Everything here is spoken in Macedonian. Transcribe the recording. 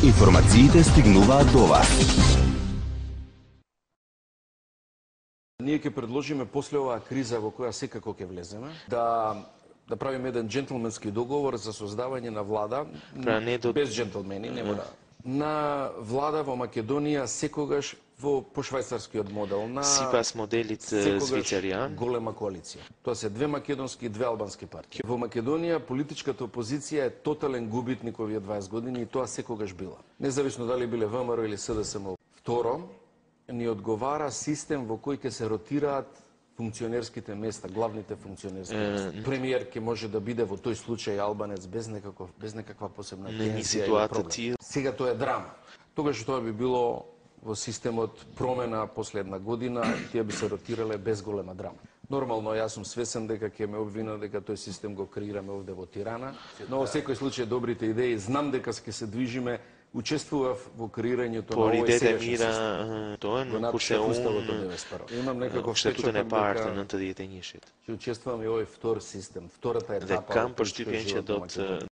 Информациите стигнуваат до вас. Ние ќе предложиме после оваа криза во која секако ќе влеземе, да правиме еден джентлменски договор за создавање на влада, без джентлмени, нема да. На влада во Македонија секогаш по швајцарскиот модел, на Сипас моделит Швейцарија. Голема коалиција. Тоа се две македонски и две албански партии. Во Македонија политичката опозиција е тотален губитник овие 20 години и тоа секогаш била. Независно дали биле ВМРО или СДСМ. Второ, ни одговара систем во кој ќе се ротираат функционерските места, главните функционерски места. Премиер ќе може да биде во тој случај албанец без некаква посебна пензија или проблем. Сега тоа е драма. Тогаш тоа би било во системот промена последна година, тие би се ротирале без голема драма. Нормално, јас сум свесен дека ќе ме обвинат дека тој систем го креираме овде во Тирана, но во секој случај добрите идеи, знам дека ќе се движиме. Учествував во креирањето на овој сегашен систем. Тоа е Уставото 91. Имам некаков впечаток дека ќе ќе учествувам и овој втор систем, втората етапа. Де Кампо што